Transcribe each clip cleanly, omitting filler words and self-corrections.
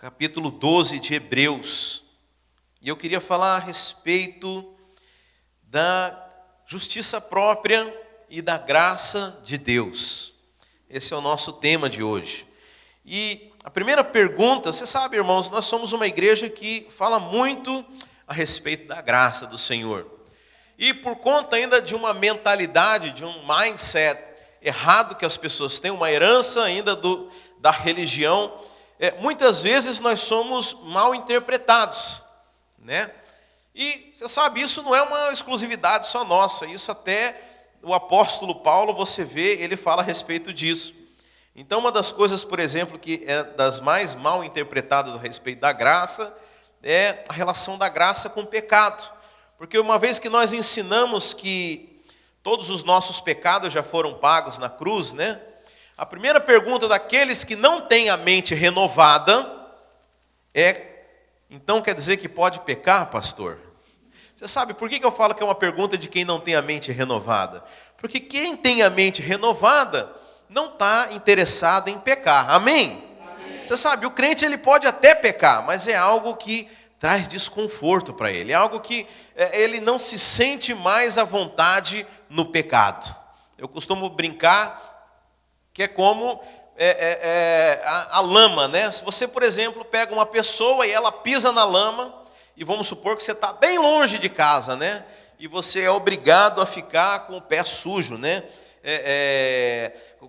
capítulo 12 de Hebreus. E eu queria falar a respeito da justiça própria e da graça de Deus. Esse é o nosso tema de hoje. E a primeira pergunta, você sabe, irmãos, nós somos uma igreja que fala muito a respeito da graça do Senhor. E por conta ainda de uma mentalidade, de um mindset errado que as pessoas têm, uma herança ainda da religião, muitas vezes nós somos mal interpretados, né? E você sabe, isso não é uma exclusividade só nossa, isso até o apóstolo Paulo, você vê, ele fala a respeito disso. Então uma das coisas, por exemplo, que é das mais mal interpretadas a respeito da graça, é a relação da graça com o pecado. Porque uma vez que nós ensinamos que todos os nossos pecados já foram pagos na cruz, né? A primeira pergunta daqueles que não têm a mente renovada é: então quer dizer que pode pecar, pastor? Você sabe por que eu falo que é uma pergunta de quem não tem a mente renovada? Porque quem tem a mente renovada não está interessado em pecar, amém? Amém? Você sabe, o crente ele pode até pecar, mas é algo que traz desconforto para ele, é algo que ele não se sente mais à vontade no pecado. Eu costumo brincar que é como a lama, né? Se você, por exemplo, pega uma pessoa e ela pisa na lama, e vamos supor que você está bem longe de casa, né? E você é obrigado a ficar com o pé sujo, né?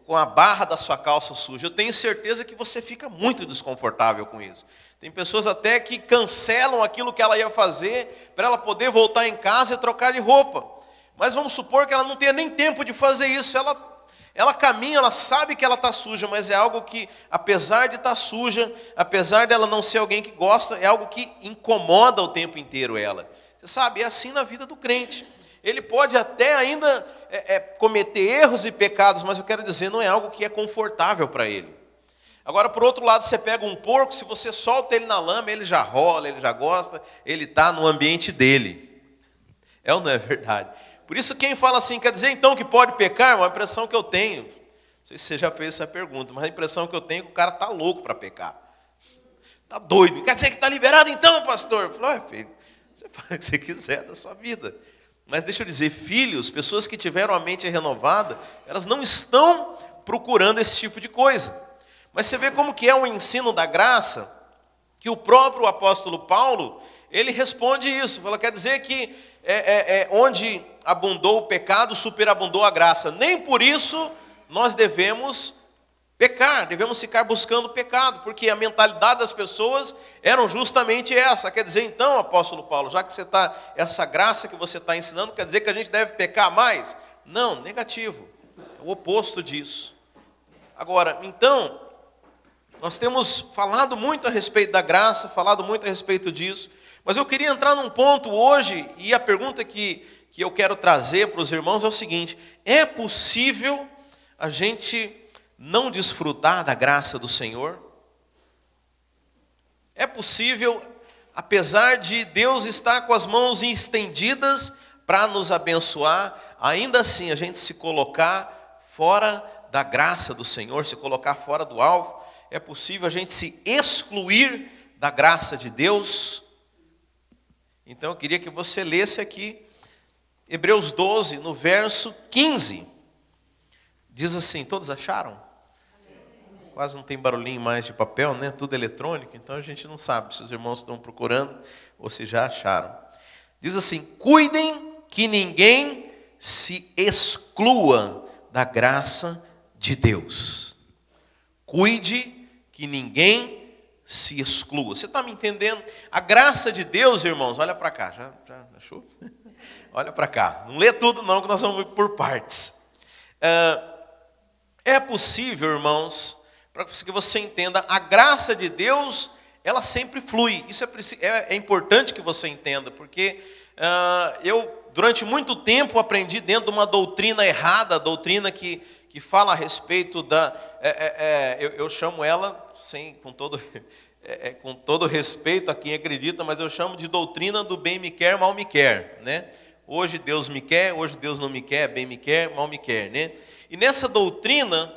Com a barra da sua calça suja. Eu tenho certeza que você fica muito desconfortável com isso. Tem pessoas até que cancelam aquilo que ela ia fazer para ela poder voltar em casa e trocar de roupa. Mas vamos supor que ela não tenha nem tempo de fazer isso. Ela caminha, ela sabe que ela está suja, mas é algo que, apesar de estar suja, apesar dela não ser alguém que gosta, é algo que incomoda o tempo inteiro ela. Você sabe, é assim na vida do crente. Ele pode até ainda cometer erros e pecados, mas eu quero dizer, não é algo que é confortável para ele. Agora, por outro lado, você pega um porco, se você solta ele na lama, ele já rola, ele já gosta, ele está no ambiente dele. É ou não é verdade? Por isso quem fala assim, quer dizer então que pode pecar? É uma impressão que eu tenho. Não sei se você já fez essa pergunta, mas a impressão que eu tenho é que o cara está louco para pecar. Está doido. Quer dizer que está liberado então, pastor? Eu falo, filho, você faz o que você quiser da sua vida. Mas deixa eu dizer, filhos, pessoas que tiveram a mente renovada, elas não estão procurando esse tipo de coisa. Mas você vê como que é o ensino da graça, que o próprio apóstolo Paulo, ele responde isso. Ela quer dizer que onde abundou o pecado, superabundou a graça. Nem por isso nós devemos pecar, devemos ficar buscando pecado, porque a mentalidade das pessoas era justamente essa. Quer dizer, então, apóstolo Paulo, já que essa graça que você está ensinando, quer dizer que a gente deve pecar mais? Não, negativo. É o oposto disso. Agora, então, nós temos falado muito a respeito da graça, falado muito a respeito disso, mas eu queria entrar num ponto hoje, e a pergunta que eu quero trazer para os irmãos é o seguinte: é possível a gente não desfrutar da graça do Senhor? É possível, apesar de Deus estar com as mãos estendidas para nos abençoar, ainda assim a gente se colocar fora da graça do Senhor, se colocar fora do alvo? É possível a gente se excluir da graça de Deus? Então eu queria que você lesse aqui Hebreus 12, no verso 15. Diz assim, todos acharam? Quase não tem barulhinho mais de papel, né? Tudo eletrônico, então a gente não sabe se os irmãos estão procurando ou se já acharam. Diz assim: cuidem que ninguém se exclua da graça de Deus. Cuide que ninguém se exclua. Você está me entendendo? A graça de Deus, irmãos, olha para cá. Já achou? Olha para cá. Não lê tudo não, que nós vamos por partes. É possível, irmãos, para que você entenda, a graça de Deus, ela sempre flui. Isso é importante que você entenda, porque eu, durante muito tempo, aprendi dentro de uma doutrina errada, a doutrina que fala a respeito da... eu chamo ela, com todo respeito a quem acredita, mas eu chamo de doutrina do bem me quer, mal me quer, né? Hoje Deus me quer, hoje Deus não me quer, bem me quer, mal me quer, né? E nessa doutrina,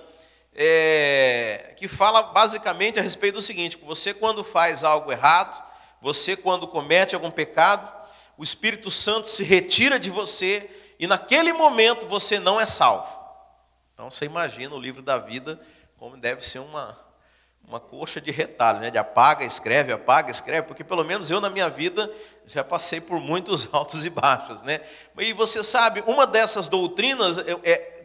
que fala basicamente a respeito do seguinte: que você, quando faz algo errado, você, quando comete algum pecado, o Espírito Santo se retira de você e naquele momento você não é salvo. Então você imagina o livro da vida como deve ser uma coxa de retalho, né? De apaga, escreve, porque pelo menos eu na minha vida já passei por muitos altos e baixos, né? E você sabe, uma dessas doutrinas,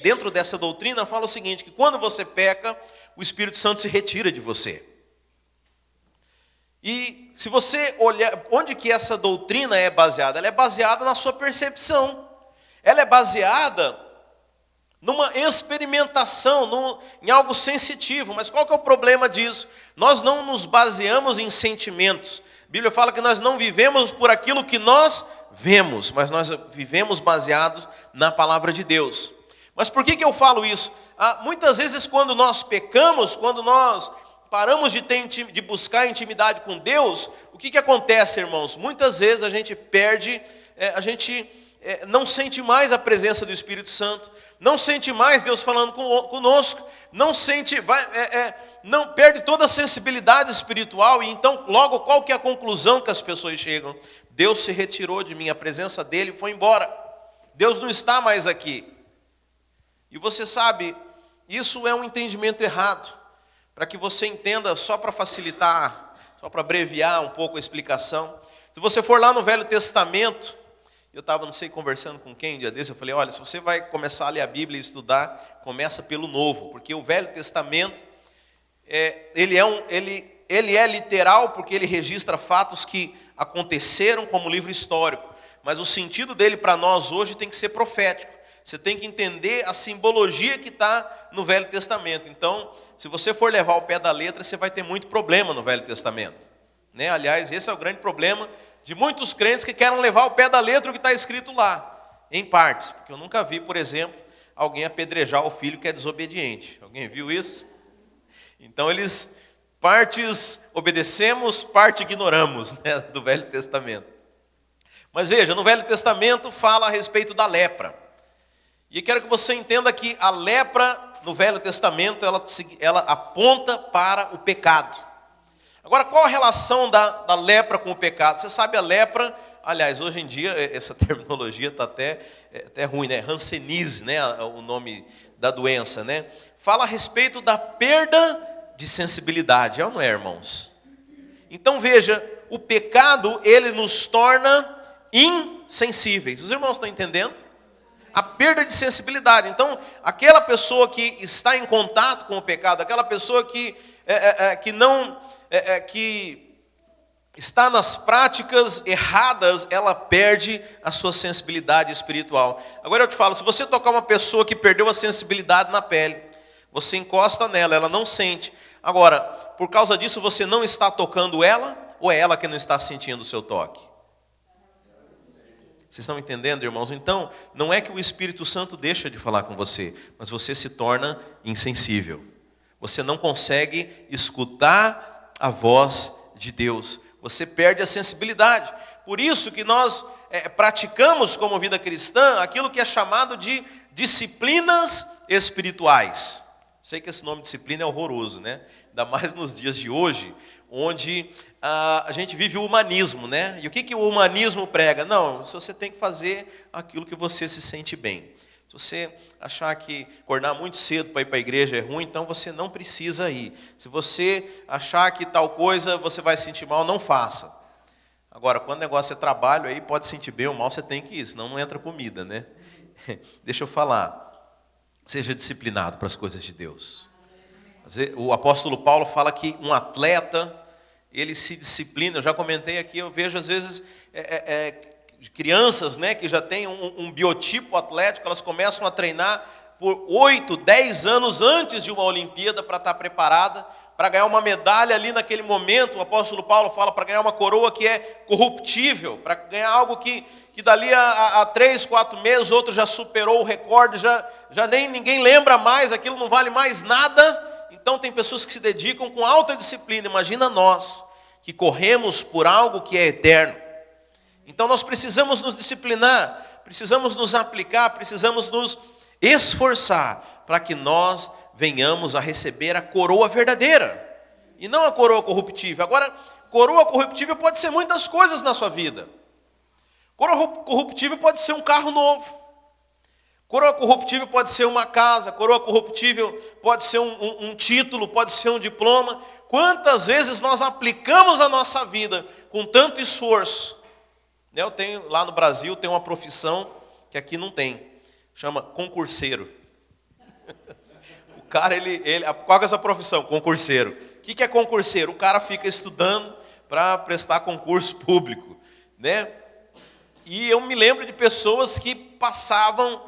dentro dessa doutrina, fala o seguinte, que quando você peca, o Espírito Santo se retira de você. E se você olhar, onde que essa doutrina é baseada? Ela é baseada na sua percepção. Ela é baseada numa experimentação, em algo sensitivo. Mas qual que é o problema disso? Nós não nos baseamos em sentimentos. A Bíblia fala que nós não vivemos por aquilo que nós vemos, mas nós vivemos baseados na palavra de Deus. Mas por que eu falo isso? Muitas vezes quando nós pecamos, quando nós paramos de buscar intimidade com Deus, o que acontece, irmãos? Muitas vezes a gente perde, não sente mais a presença do Espírito Santo, não sente mais Deus falando conosco, não perde toda a sensibilidade espiritual. E então, logo, qual que é a conclusão que as pessoas chegam? Deus se retirou de mim, a presença dele foi embora. Deus não está mais aqui. E você sabe, isso é um entendimento errado. Para que você entenda, só para facilitar, só para abreviar um pouco a explicação. Se você for lá no Velho Testamento, eu estava, não sei, conversando com quem um dia desse, eu falei, olha, se você vai começar a ler a Bíblia e estudar, começa pelo Novo, porque o Velho Testamento, ele é literal, porque ele registra fatos que aconteceram como livro histórico, mas o sentido dele para nós hoje tem que ser profético. Você tem que entender a simbologia que está no Velho Testamento. Então, se você for levar ao pé da letra, você vai ter muito problema no Velho Testamento, né? Aliás, esse é o grande problema de muitos crentes que querem levar ao pé da letra o que está escrito lá, em partes. Porque eu nunca vi, por exemplo, alguém apedrejar o filho que é desobediente. Alguém viu isso? Então partes obedecemos, parte ignoramos, né, do Velho Testamento. Mas veja, no Velho Testamento fala a respeito da lepra. E eu quero que você entenda que a lepra no Velho Testamento, ela aponta para o pecado. Agora, qual a relação da lepra com o pecado? Você sabe, a lepra, aliás, hoje em dia, essa terminologia está até ruim, né? Hanseníase, né? O nome da doença, né? Fala a respeito da perda de sensibilidade, é ou não é, irmãos? Então, veja, o pecado, ele nos torna insensíveis. Os irmãos estão entendendo? A perda de sensibilidade. Então, aquela pessoa que está em contato com o pecado, aquela pessoa que está nas práticas erradas, ela perde a sua sensibilidade espiritual. Agora eu te falo, se você tocar uma pessoa que perdeu a sensibilidade na pele, você encosta nela, ela não sente. Agora, por causa disso, você não está tocando ela, ou é ela que não está sentindo o seu toque? Vocês estão entendendo, irmãos? Então, não é que o Espírito Santo deixa de falar com você, mas você se torna insensível. Você não consegue escutar a voz de Deus. Você perde a sensibilidade. Por isso que nós praticamos como vida cristã aquilo que é chamado de disciplinas espirituais. Sei que esse nome disciplina é horroroso, né? Ainda mais nos dias de hoje, onde a gente vive o humanismo, né? E o que o humanismo prega? Não, você tem que fazer aquilo que você se sente bem. Se você achar que acordar muito cedo para ir para a igreja é ruim, então você não precisa ir. Se você achar que tal coisa você vai se sentir mal, não faça. Agora, quando o negócio é trabalho, aí pode sentir bem ou mal, você tem que ir, senão não entra comida, né? Deixa eu falar. Seja disciplinado para as coisas de Deus. O apóstolo Paulo fala que um atleta, ele se disciplina. Eu já comentei aqui, eu vejo às vezes crianças, né, que já têm um biotipo atlético, elas começam a treinar por 8, 10 anos antes de uma Olimpíada para estar preparada, para ganhar uma medalha ali naquele momento. O apóstolo Paulo fala para ganhar uma coroa que é corruptível, para ganhar algo que dali a 3, 4 meses, outro já superou o recorde, já nem ninguém lembra mais, aquilo não vale mais nada. Então tem pessoas que se dedicam com alta disciplina. Imagina nós, que corremos por algo que é eterno. Então nós precisamos nos disciplinar, precisamos nos aplicar, precisamos nos esforçar para que nós venhamos a receber a coroa verdadeira, e não a coroa corruptível. Agora, coroa corruptível pode ser muitas coisas na sua vida. Coroa corruptível pode ser um carro novo. Coroa corruptível pode ser uma casa. Coroa corruptível pode ser um título, pode ser um diploma. Quantas vezes nós aplicamos a nossa vida com tanto esforço? Eu tenho, lá no Brasil, tem uma profissão que aqui não tem. Chama concurseiro. O cara, qual é essa profissão? Concurseiro. O que é concurseiro? O cara fica estudando para prestar concurso público, né? E eu me lembro de pessoas que passavam,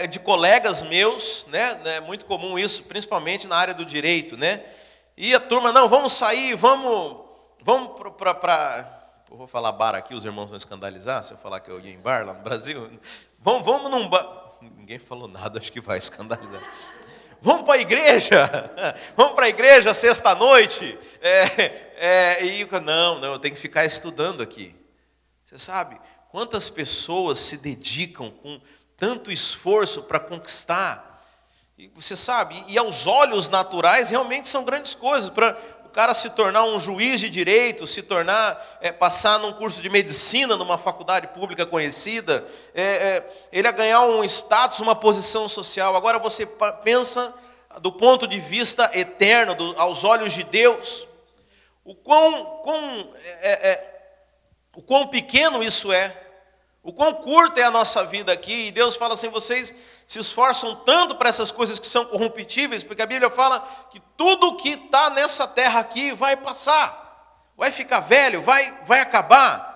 de colegas meus, né? É muito comum isso, principalmente na área do direito, né? E a turma, não, vamos sair, vamos para... Vou falar bar aqui, os irmãos vão escandalizar, se eu falar que eu ia em bar lá no Brasil. Vamos num bar. Ninguém falou nada, acho que vai escandalizar. Vamos para a igreja, vamos para a igreja sexta-noite. Não, eu tenho que ficar estudando aqui. Você sabe quantas pessoas se dedicam com tanto esforço para conquistar? E você sabe, e aos olhos naturais realmente são grandes coisas, para o cara se tornar um juiz de direito, se tornar, passar num curso de medicina numa faculdade pública conhecida, ele a ganhar um status, uma posição social. Agora você pensa do ponto de vista eterno, aos olhos de Deus, o quão pequeno isso é, o quão curta é a nossa vida aqui. E Deus fala assim: vocês se esforçam tanto para essas coisas que são corruptíveis, porque a Bíblia fala que tudo que está nessa terra aqui vai passar, vai ficar velho, vai acabar.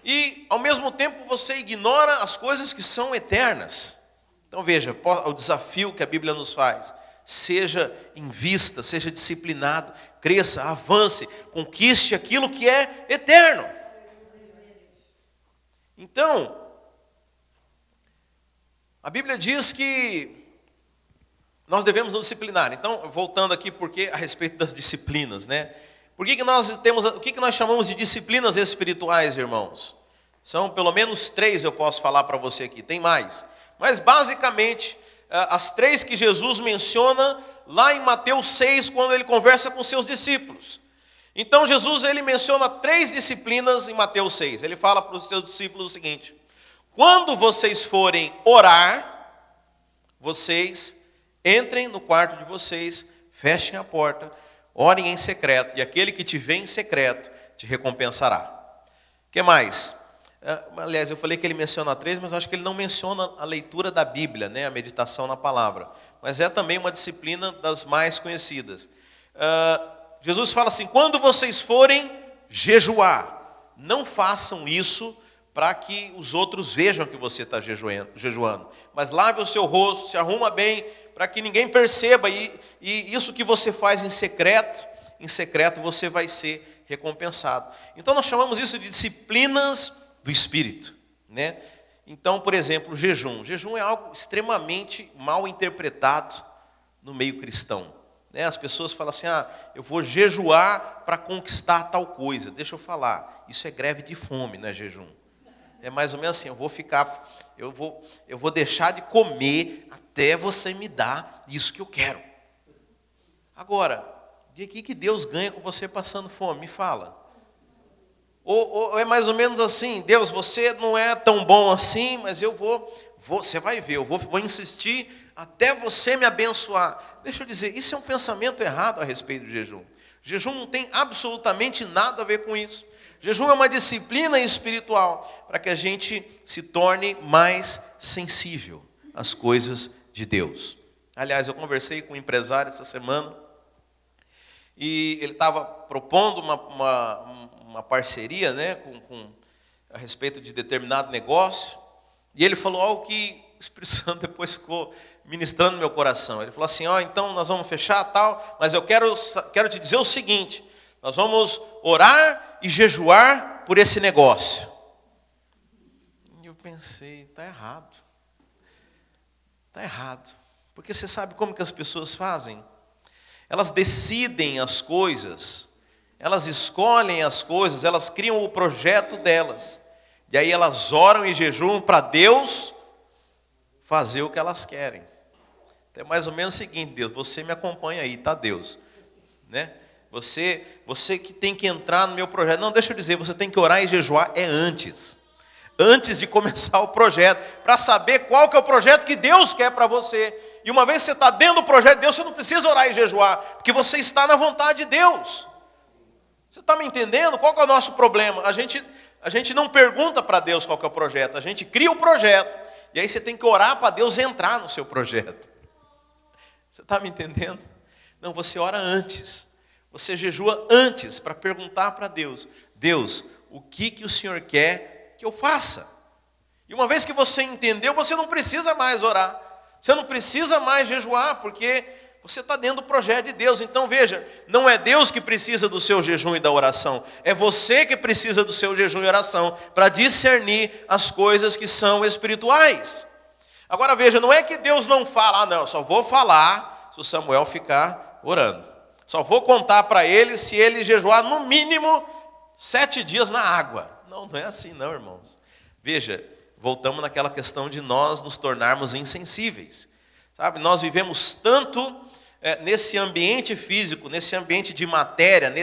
E ao mesmo tempo você ignora as coisas que são eternas. Então veja, o desafio que a Bíblia nos faz: seja em vista, seja disciplinado, cresça, avance, conquiste aquilo que é eterno. Então, a Bíblia diz que nós devemos nos disciplinar. Então, voltando aqui, porque a respeito das disciplinas, né? O que nós chamamos de disciplinas espirituais, irmãos? São pelo menos 3, eu posso falar para você aqui, tem mais. Mas basicamente, as 3 que Jesus menciona lá em Mateus 6, quando ele conversa com seus discípulos. Então Jesus, ele menciona 3 disciplinas em Mateus 6. Ele fala para os seus discípulos o seguinte: quando vocês forem orar, vocês entrem no quarto de vocês, fechem a porta, orem em secreto, e aquele que te vê em secreto te recompensará. O que mais? Aliás, eu falei que ele menciona 3, mas eu acho que ele não menciona a leitura da Bíblia, né? A meditação na palavra. Mas é também uma disciplina das mais conhecidas. Jesus fala assim: quando vocês forem jejuar, não façam isso para que os outros vejam que você está jejuando. Mas lave o seu rosto, se arruma bem, para que ninguém perceba. E isso que você faz em secreto você vai ser recompensado. Então nós chamamos isso de disciplinas do Espírito, né? Então, por exemplo, o jejum. O jejum é algo extremamente mal interpretado no meio cristão. As pessoas falam assim: eu vou jejuar para conquistar tal coisa. Deixa eu falar, isso é greve de fome, não é jejum. É mais ou menos assim: eu vou deixar de comer até você me dar isso que eu quero. Agora, de que Deus ganha com você passando fome? Me fala. Ou é mais ou menos assim: Deus, você não é tão bom assim, mas você vai ver, eu vou insistir até você me abençoar. Deixa eu dizer, isso é um pensamento errado a respeito do jejum. Jejum não tem absolutamente nada a ver com isso. Jejum é uma disciplina espiritual para que a gente se torne mais sensível às coisas de Deus. Aliás, eu conversei com um empresário essa semana e ele estava propondo uma parceria, né, a respeito de determinado negócio, e ele falou algo que o Espírito Santo depois ficou ministrando no meu coração. Ele falou assim: então nós vamos fechar tal, mas eu quero te dizer o seguinte: nós vamos orar e jejuar por esse negócio. E eu pensei, está errado, porque você sabe como que as pessoas fazem? Elas decidem as coisas, elas escolhem as coisas, elas criam o projeto delas, e aí elas oram e jejuam para Deus fazer o que elas querem. É mais ou menos o seguinte: Deus, você me acompanha aí, tá, Deus? Né? Você que tem que entrar no meu projeto. Não, deixa eu dizer, você tem que orar e jejuar antes de começar o projeto, para saber qual que é o projeto que Deus quer para você. E uma vez que você está dentro do projeto de Deus, você não precisa orar e jejuar, porque você está na vontade de Deus. Você está me entendendo? Qual que é o nosso problema? A gente não pergunta para Deus qual que é o projeto, a gente cria o projeto, e aí você tem que orar para Deus entrar no seu projeto. Você está me entendendo? Não, você ora antes, você jejua antes para perguntar para Deus: Deus, o que o Senhor quer que eu faça? E uma vez que você entendeu, você não precisa mais orar, você não precisa mais jejuar, porque você está dentro do projeto de Deus. Então veja, não é Deus que precisa do seu jejum e da oração, é você que precisa do seu jejum e oração para discernir as coisas que são espirituais. Agora veja, não é que Deus não fala, não, eu só vou falar se o Samuel ficar orando. Só vou contar para ele se ele jejuar no mínimo 7 dias na água. Não é assim não, irmãos. Veja, voltamos naquela questão de nós nos tornarmos insensíveis. Sabe, nós vivemos tanto nesse ambiente físico, nesse ambiente de matéria,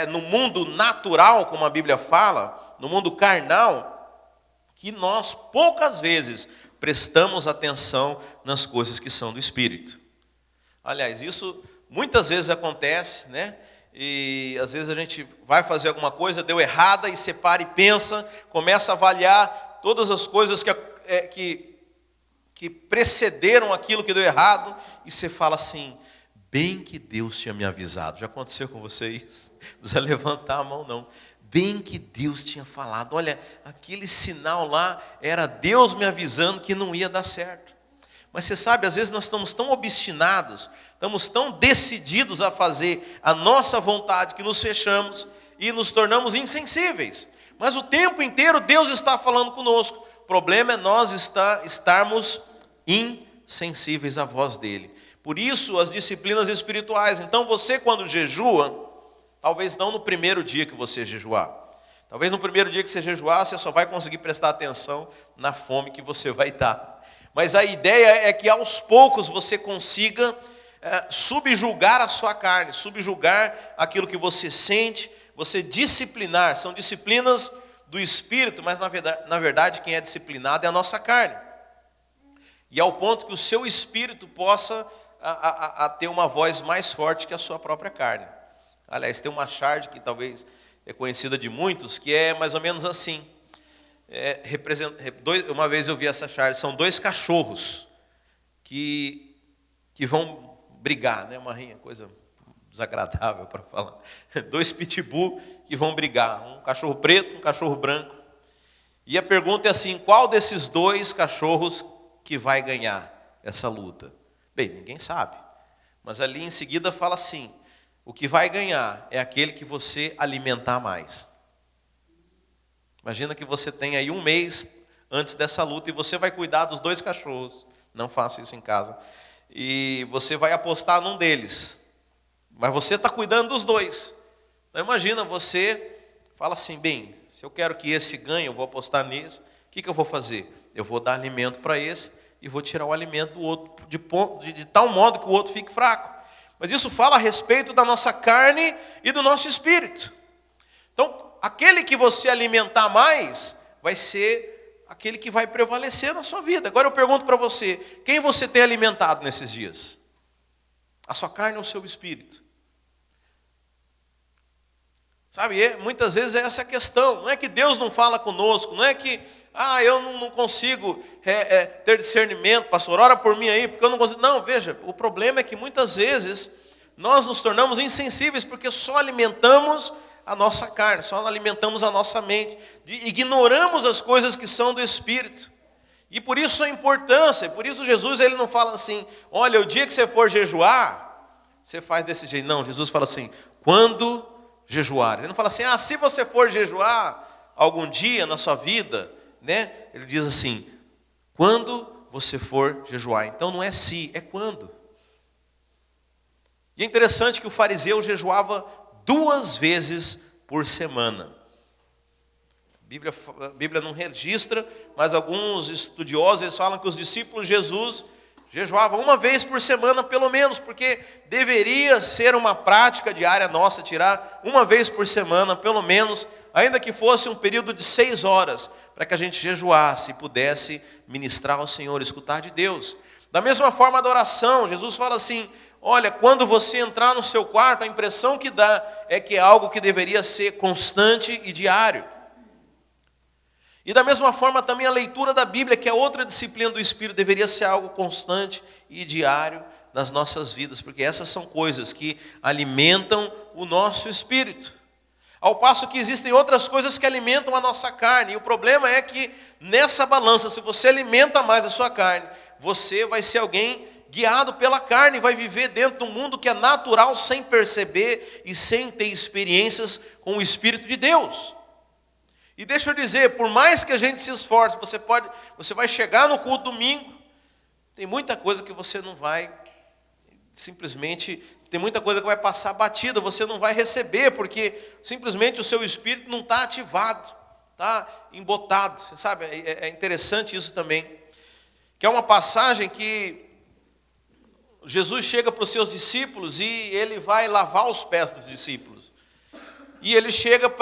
no mundo natural, como a Bíblia fala, no mundo carnal, que nós poucas vezes prestamos atenção nas coisas que são do Espírito. Aliás, isso muitas vezes acontece, né? E às vezes a gente vai fazer alguma coisa, deu errada, e você para e pensa, começa a avaliar todas as coisas que precederam aquilo que deu errado, e você fala assim: bem que Deus tinha me avisado. Já aconteceu com vocês? Não precisa levantar a mão não. Bem que Deus tinha falado. Olha, aquele sinal lá era Deus me avisando que não ia dar certo. Mas você sabe, às vezes nós estamos tão obstinados, estamos tão decididos a fazer a nossa vontade, que nos fechamos e nos tornamos insensíveis. Mas o tempo inteiro Deus está falando conosco. O problema é nós estarmos insensíveis à voz dele. Por isso as disciplinas espirituais. Então você, quando jejua, talvez não no primeiro dia que você jejuar. Talvez no primeiro dia que você jejuar, você só vai conseguir prestar atenção na fome que você vai dar. Mas a ideia é que aos poucos você consiga subjugar a sua carne, subjugar aquilo que você sente, você disciplinar. São disciplinas do Espírito, mas na verdade quem é disciplinado é a nossa carne. E ao ponto que o seu Espírito possa ter uma voz mais forte que a sua própria carne. Aliás, tem uma charge que talvez é conhecida de muitos, que é mais ou menos assim. Uma vez eu vi essa charge, são 2 cachorros que vão brigar, né? Uma coisa desagradável para falar. 2 pitbull que vão brigar, um cachorro preto, um cachorro branco. E a pergunta é assim: qual desses 2 cachorros que vai ganhar essa luta? Bem, ninguém sabe. Mas ali em seguida fala assim: o que vai ganhar é aquele que você alimentar mais. Imagina que você tem aí 1 mês antes dessa luta e você vai cuidar dos 2 cachorros. Não faça isso em casa. E você vai apostar num deles. Mas você está cuidando dos 2. Então imagina, você fala assim: bem, se eu quero que esse ganhe, eu vou apostar nesse. O que eu vou fazer? Eu vou dar alimento para esse e vou tirar o alimento do outro, de tal modo que o outro fique fraco. Mas isso fala a respeito da nossa carne e do nosso espírito. Então, aquele que você alimentar mais vai ser aquele que vai prevalecer na sua vida. Agora eu pergunto para você: quem você tem alimentado nesses dias? A sua carne ou o seu espírito? Sabe, muitas vezes é essa a questão. Não é que Deus não fala conosco, não é que eu não consigo ter discernimento, pastor, ora por mim aí, porque eu não consigo. Não, veja, o problema é que muitas vezes nós nos tornamos insensíveis porque só alimentamos a nossa carne, só alimentamos a nossa mente, ignoramos as coisas que são do Espírito. E por isso a importância, por isso Jesus ele não fala assim: olha, o dia que você for jejuar, você faz desse jeito. Não, Jesus fala assim: quando jejuar. Ele não fala assim: se você for jejuar algum dia na sua vida, né? Ele diz assim: quando você for jejuar. Então não é se, é quando. E é interessante que o fariseu jejuava 2 vezes por semana. A Bíblia não registra, mas alguns estudiosos eles falam que os discípulos de Jesus jejuava uma vez por semana pelo menos, porque deveria ser uma prática diária nossa, tirar uma vez por semana pelo menos, ainda que fosse um período de 6 horas, para que a gente jejuasse e pudesse ministrar ao Senhor, escutar de Deus. Da mesma forma da oração, Jesus fala assim, olha, quando você entrar no seu quarto, a impressão que dá é que é algo que deveria ser constante e diário. E da mesma forma também a leitura da Bíblia, que é outra disciplina do Espírito, deveria ser algo constante e diário nas nossas vidas, porque essas são coisas que alimentam o nosso espírito. Ao passo que existem outras coisas que alimentam a nossa carne, e o problema é que nessa balança, se você alimenta mais a sua carne, você vai ser alguém guiado pela carne, vai viver dentro de um mundo que é natural, sem perceber e sem ter experiências com o Espírito de Deus. E deixa eu dizer, por mais que a gente se esforce, você vai chegar no culto domingo, tem muita coisa que você não vai, simplesmente, tem muita coisa que vai passar batida, você não vai receber, porque simplesmente o seu espírito não está ativado, está embotado, sabe? É interessante isso também, que é uma passagem que Jesus chega para os seus discípulos e ele vai lavar os pés dos discípulos, e ele chega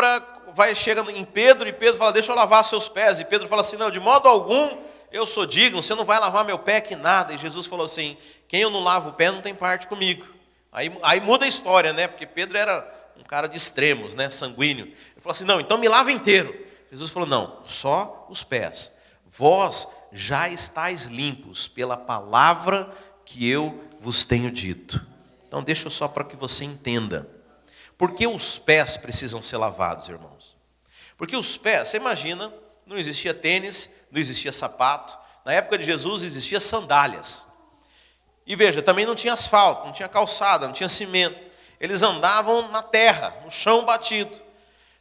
em Pedro, e Pedro fala, deixa eu lavar seus pés, e Pedro fala assim, não, de modo algum eu sou digno, você não vai lavar meu pé que nada, e Jesus falou assim, quem eu não lavo o pé não tem parte comigo. Aí muda a história, né, porque Pedro era um cara de extremos, né, sanguíneo, ele falou assim, não, então me lava inteiro. Jesus falou, não, só os pés, vós já estáis limpos pela palavra que eu vos tenho dito. Então deixa eu só para que você entenda, por que os pés precisam ser lavados, irmãos? Porque os pés, você imagina, não existia tênis, não existia sapato. Na época de Jesus existia sandálias. E veja, também não tinha asfalto, não tinha calçada, não tinha cimento. Eles andavam na terra, no chão batido.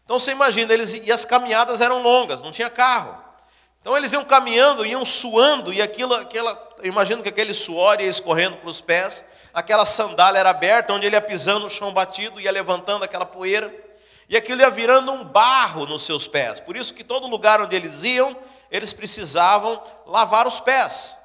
Então você imagina, e as caminhadas eram longas, não tinha carro. Então eles iam caminhando, iam suando, e eu imagino que aquele suor ia escorrendo para os pés. Aquela sandália era aberta, onde ele ia pisando no chão batido, ia levantando aquela poeira, e aquilo ia virando um barro nos seus pés. Por isso que todo lugar onde eles iam, eles precisavam lavar os pés,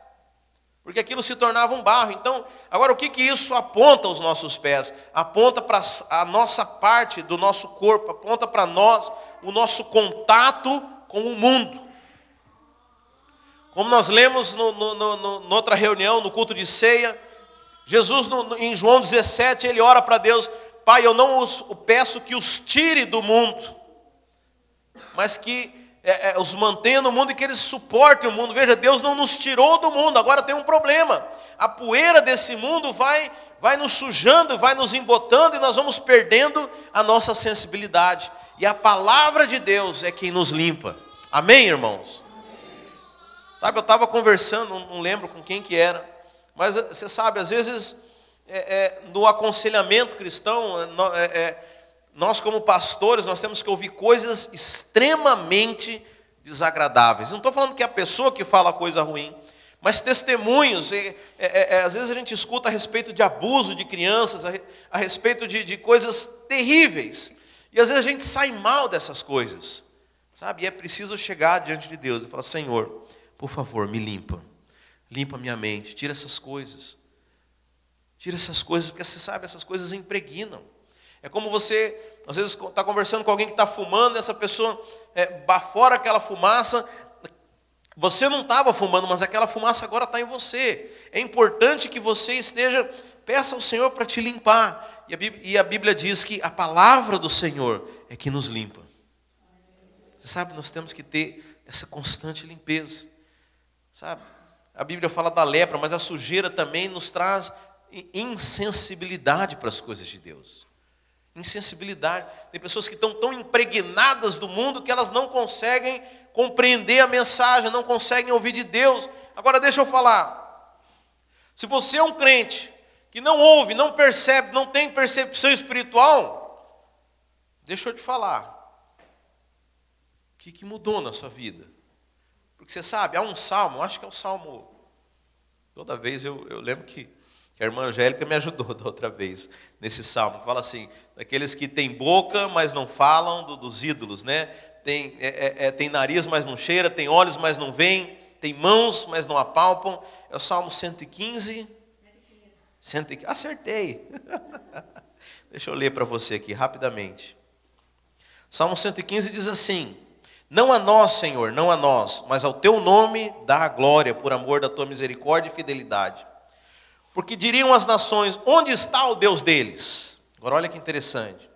porque aquilo se tornava um barro. Então, agora o que isso aponta aos nossos pés? Aponta para a nossa parte do nosso corpo, aponta para nós o nosso contato com o mundo. Como nós lemos noutra reunião, no culto de ceia, Jesus, em João 17, ele ora para Deus, Pai, eu não peço que os tire do mundo, mas que os mantenha no mundo e que eles suportem o mundo. Veja, Deus não nos tirou do mundo, agora tem um problema. A poeira desse mundo vai nos sujando, vai nos embotando e nós vamos perdendo a nossa sensibilidade. E a palavra de Deus é quem nos limpa. Amém, irmãos? Sabe, eu estava conversando, não lembro com quem que era, mas você sabe, às vezes, no aconselhamento cristão, nós como pastores, nós temos que ouvir coisas extremamente desagradáveis. Não estou falando que é a pessoa que fala coisa ruim, mas testemunhos. Às vezes a gente escuta a respeito de abuso de crianças, a respeito de coisas terríveis. E às vezes a gente sai mal dessas coisas, sabe? E é preciso chegar diante de Deus e falar, Senhor, por favor, me limpa. Limpa minha mente, tira essas coisas. Tira essas coisas, porque você sabe, essas coisas impregnam. É como você, às vezes, está conversando com alguém que está fumando, essa pessoa bafora aquela fumaça. Você não estava fumando, mas aquela fumaça agora está em você. É importante que você peça ao Senhor para te limpar. E a Bíblia diz que a palavra do Senhor é que nos limpa. Você sabe, nós temos que ter essa constante limpeza. Sabe? A Bíblia fala da lepra, mas a sujeira também nos traz insensibilidade para as coisas de Deus. Insensibilidade. Tem pessoas que estão tão impregnadas do mundo que elas não conseguem compreender a mensagem, não conseguem ouvir de Deus. Agora deixa eu falar. Se você é um crente que não ouve, não percebe, não tem percepção espiritual, deixa eu te falar. O que mudou na sua vida? Porque você sabe, há um salmo, acho que é o salmo. Toda vez eu lembro que a irmã Angélica me ajudou da outra vez, nesse salmo. Fala assim, daqueles que têm boca, mas não falam, dos ídolos, né? Tem nariz, mas não cheira, tem olhos, mas não veem, tem mãos, mas não apalpam. É o Salmo 115. Acertei. Deixa eu ler para você aqui rapidamente. Salmo 115 diz assim: não a nós, Senhor, não a nós, mas ao teu nome dá a glória, por amor da tua misericórdia e fidelidade. Porque diriam as nações: onde está o Deus deles? Agora olha que interessante.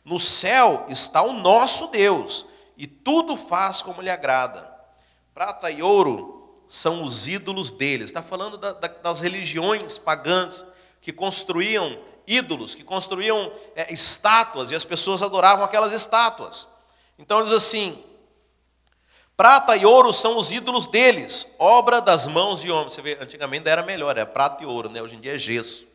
No céu está o nosso Deus, e tudo faz como lhe agrada. Prata e ouro são os ídolos deles. Está falando das religiões pagãs que construíam ídolos, que construíam estátuas, e as pessoas adoravam aquelas estátuas. Então diz assim: prata e ouro são os ídolos deles, obra das mãos de homens. Você vê, antigamente era melhor, era prata e ouro, né? Hoje em dia é gesso,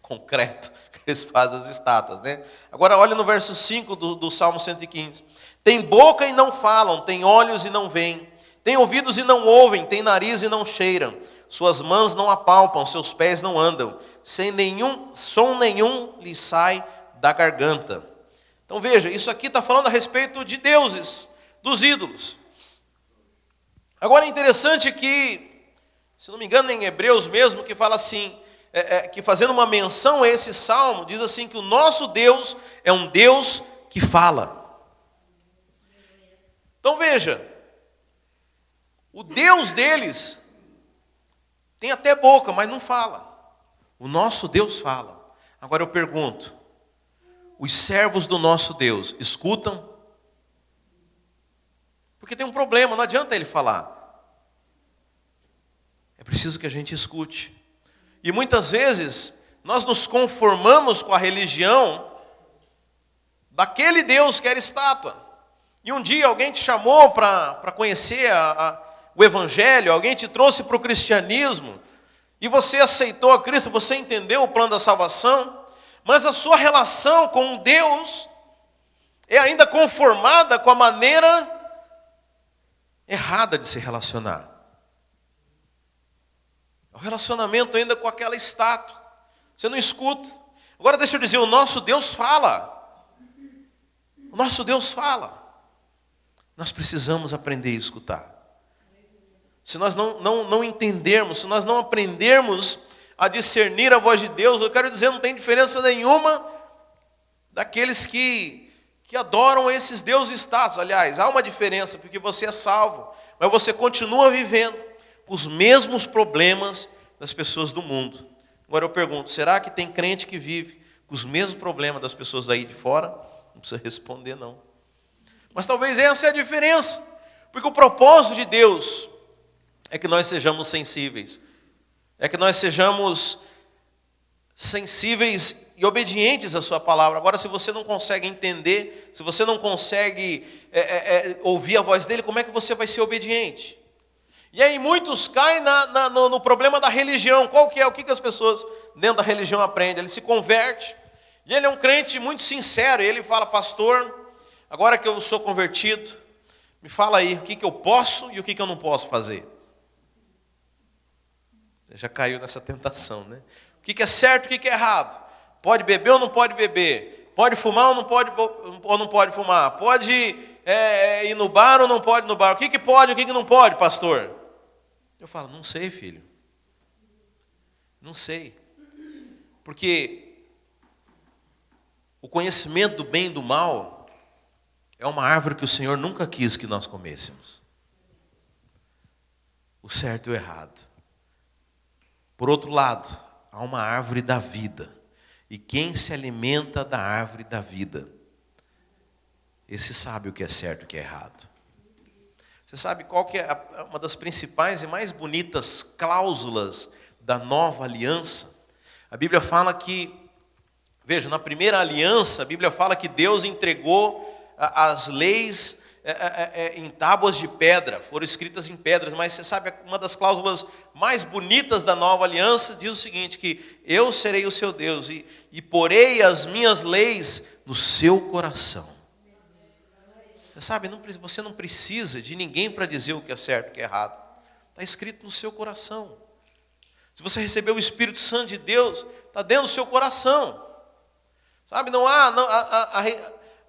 concreto, que eles fazem as estátuas, né? Agora olha no verso 5 do Salmo 115. Tem boca e não falam, tem olhos e não veem, tem ouvidos e não ouvem, tem nariz e não cheiram, suas mãos não apalpam, seus pés não andam, sem nenhum som nenhum lhe sai da garganta. Então veja, isso aqui está falando a respeito de deuses, dos ídolos. Agora é interessante que, se não me engano, em Hebreus mesmo, que fala assim, que fazendo uma menção a esse salmo, diz assim que o nosso Deus é um Deus que fala. Então veja, o Deus deles tem até boca, mas não fala. O nosso Deus fala. Agora eu pergunto, os servos do nosso Deus escutam? Porque tem um problema, não adianta ele falar. É preciso que a gente escute. E muitas vezes nós nos conformamos com a religião daquele Deus que era estátua. E um dia alguém te chamou para conhecer o Evangelho, alguém te trouxe para o cristianismo, e você aceitou a Cristo, você entendeu o plano da salvação, mas a sua relação com Deus é ainda conformada com a maneira errada de se relacionar. O relacionamento ainda com aquela estátua. Você não escuta. Agora deixa eu dizer, o nosso Deus fala. O nosso Deus fala. Nós precisamos aprender a escutar. Se nós não entendermos, se nós não aprendermos a discernir a voz de Deus, eu quero dizer, não tem diferença nenhuma daqueles que adoram esses deuses estátuas. Aliás, há uma diferença, porque você é salvo, mas você continua vivendo os mesmos problemas das pessoas do mundo. Agora eu pergunto, será que tem crente que vive com os mesmos problemas das pessoas daí de fora? Não precisa responder, não. Mas talvez essa é a diferença, porque o propósito de Deus é que nós sejamos sensíveis, é que nós sejamos sensíveis e obedientes à sua palavra. Agora, se você não consegue entender, se você não consegue ouvir a voz dele, como é que você vai ser obediente? E aí muitos caem no problema da religião. Qual que é? O que as pessoas dentro da religião aprendem? Ele se converte, e ele é um crente muito sincero, e ele fala: pastor, agora que eu sou convertido, me fala aí, o que eu posso e o que eu não posso fazer? Já caiu nessa tentação, né? O que é certo e o que é errado? Pode beber ou não pode beber? Pode fumar ou não pode fumar? Pode ir no bar ou não pode ir no bar? O que pode e o que não pode, pastor? Eu falo, não sei, filho. Não sei. Porque o conhecimento do bem e do mal é uma árvore que o Senhor nunca quis que nós comêssemos. O certo e o errado. Por outro lado, há uma árvore da vida. E quem se alimenta da árvore da vida, esse sabe o que é certo e o que é errado. Você sabe qual que é uma das principais e mais bonitas cláusulas da nova aliança? A Bíblia fala que, veja, na primeira aliança, a Bíblia fala que Deus entregou as leis em tábuas de pedra, foram escritas em pedras, mas você sabe, uma das cláusulas mais bonitas da nova aliança diz o seguinte, que eu serei o seu Deus e porei as minhas leis no seu coração. Você sabe, você não precisa de ninguém para dizer o que é certo e o que é errado. Está escrito no seu coração. Se você recebeu o Espírito Santo de Deus, está dentro do seu coração. Sabe,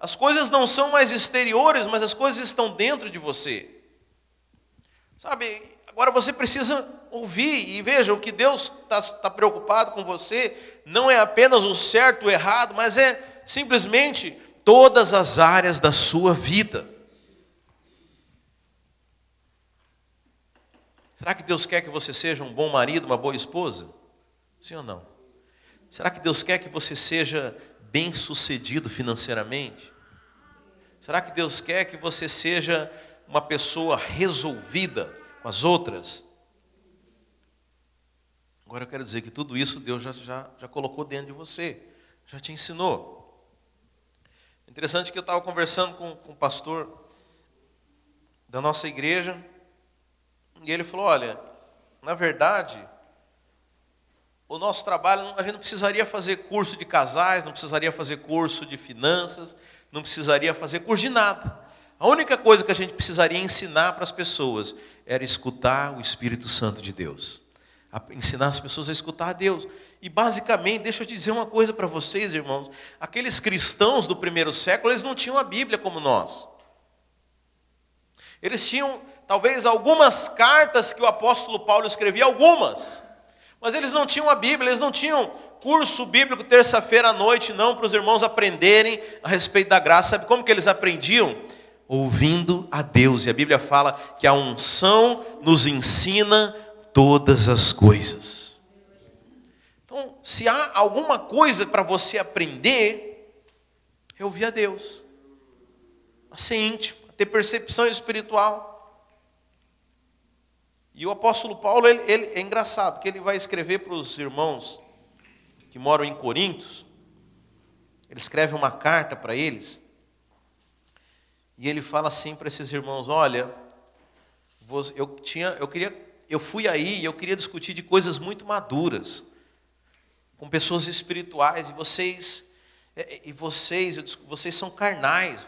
as coisas não são mais exteriores, mas as coisas estão dentro de você. Sabe, Agora você precisa ouvir e veja, o que Deus está preocupado com você não é apenas o certo ou o errado, mas é simplesmente todas as áreas da sua vida. Será que Deus quer que você seja um bom marido, uma boa esposa? Sim ou não? Será que Deus quer que você seja bem-sucedido financeiramente? Será que Deus quer que você seja uma pessoa resolvida com as outras? Agora eu quero dizer que tudo isso Deus já colocou dentro de você, já te ensinou. Interessante que eu estava conversando com o pastor da nossa igreja, e ele falou, olha, na verdade, o nosso trabalho, a gente não precisaria fazer curso de casais, não precisaria fazer curso de finanças, não precisaria fazer curso de nada. A única coisa que a gente precisaria ensinar para as pessoas era escutar o Espírito Santo de Deus. Ensinar as pessoas a escutar a Deus. E basicamente, deixa eu te dizer uma coisa para vocês, irmãos. Aqueles cristãos do primeiro século, eles não tinham a Bíblia como nós. Eles tinham, talvez, algumas cartas que o apóstolo Paulo escrevia, algumas. Mas eles não tinham a Bíblia, eles não tinham curso bíblico terça-feira à noite, não, para os irmãos aprenderem a respeito da graça. Sabe como que eles aprendiam? Ouvindo a Deus. E a Bíblia fala que a unção nos ensina todas as coisas. Então, se há alguma coisa para você aprender, é ouvir a Deus. A ser íntimo, a ter percepção espiritual. E o apóstolo Paulo, ele é engraçado, que ele vai escrever para os irmãos que moram em Corinto, ele escreve uma carta para eles, e ele fala assim para esses irmãos, olha, eu fui aí e eu queria discutir de coisas muito maduras, com pessoas espirituais, e vocês são carnais,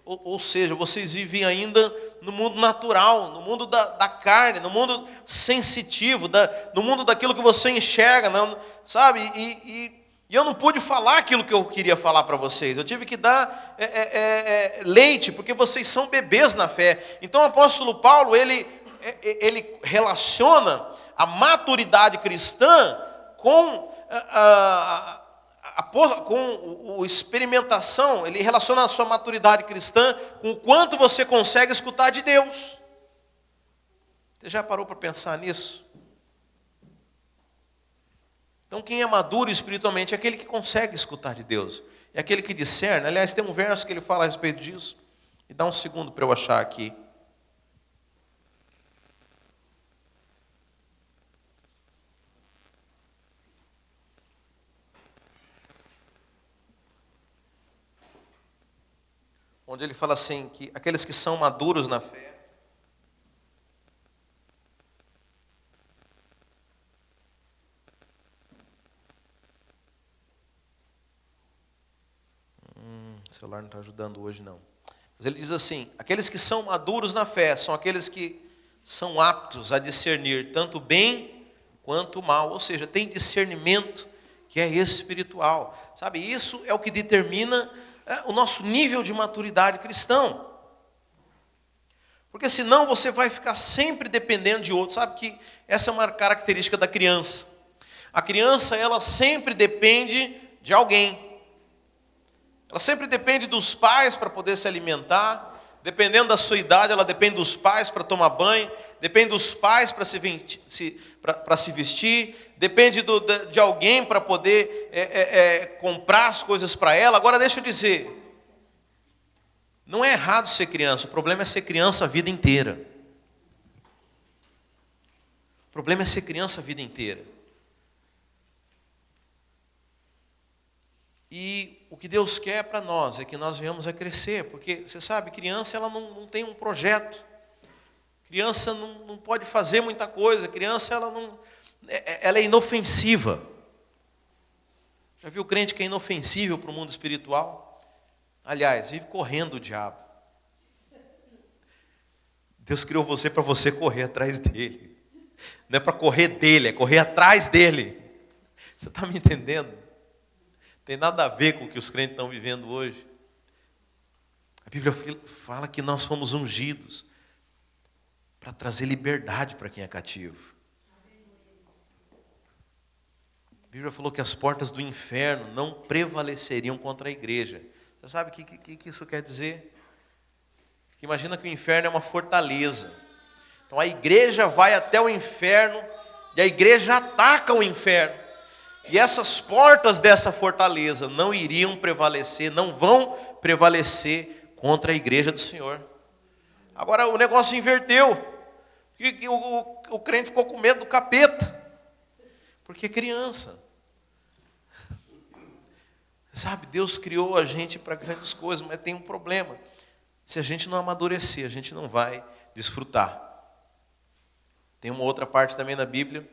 ou seja, vocês vivem ainda no mundo natural, no mundo da carne, no mundo sensitivo, no mundo daquilo que você enxerga, não, sabe? E eu não pude falar aquilo que eu queria falar para vocês. Eu tive que dar leite, porque vocês são bebês na fé. Então o apóstolo Paulo, ele relaciona a maturidade cristã com a experimentação, ele relaciona a sua maturidade cristã com o quanto você consegue escutar de Deus. Você já parou para pensar nisso? Então quem é maduro espiritualmente é aquele que consegue escutar de Deus. É aquele que discerne. Aliás, tem um verso que ele fala a respeito disso. Me dá um segundo para eu achar aqui. Onde ele fala assim, que aqueles que são maduros na fé, o celular não está ajudando hoje não, mas ele diz assim, aqueles que são maduros na fé, são aqueles que são aptos a discernir tanto o bem quanto o mal, ou seja, tem discernimento que é espiritual, sabe, isso é o que determina o nosso nível de maturidade cristão. Porque senão você vai ficar sempre dependendo de outro. Sabe que essa é uma característica da criança. A criança, ela sempre depende de alguém. Ela sempre depende dos pais para poder se alimentar. Dependendo da sua idade, ela depende dos pais para tomar banho. Depende dos pais para se vestir. Depende de alguém para poder comprar as coisas para ela. Agora deixa eu dizer, não é errado ser criança, o problema é ser criança a vida inteira. O problema é ser criança a vida inteira. E o que Deus quer para nós é que nós venhamos a crescer, porque você sabe, criança ela não tem um projeto, criança não pode fazer muita coisa, criança ela é inofensiva. Já viu crente que é inofensível para o mundo espiritual? Aliás, vive correndo o diabo. Deus criou você para você correr atrás dele. Não é para correr dele, é correr atrás dele. Você está me entendendo? Tem nada a ver com o que os crentes estão vivendo hoje. A Bíblia fala que nós fomos ungidos para trazer liberdade para quem é cativo. A Bíblia falou que as portas do inferno não prevaleceriam contra a igreja. Você sabe o que isso quer dizer? Que imagina que o inferno é uma fortaleza. Então a igreja vai até o inferno e a igreja ataca o inferno. E essas portas dessa fortaleza não iriam prevalecer, não vão prevalecer contra a igreja do Senhor. Agora o negócio inverteu. O crente ficou com medo do capeta. Porque é criança. Sabe, Deus criou a gente para grandes coisas, mas tem um problema. Se a gente não amadurecer, a gente não vai desfrutar. Tem uma outra parte também na Bíblia.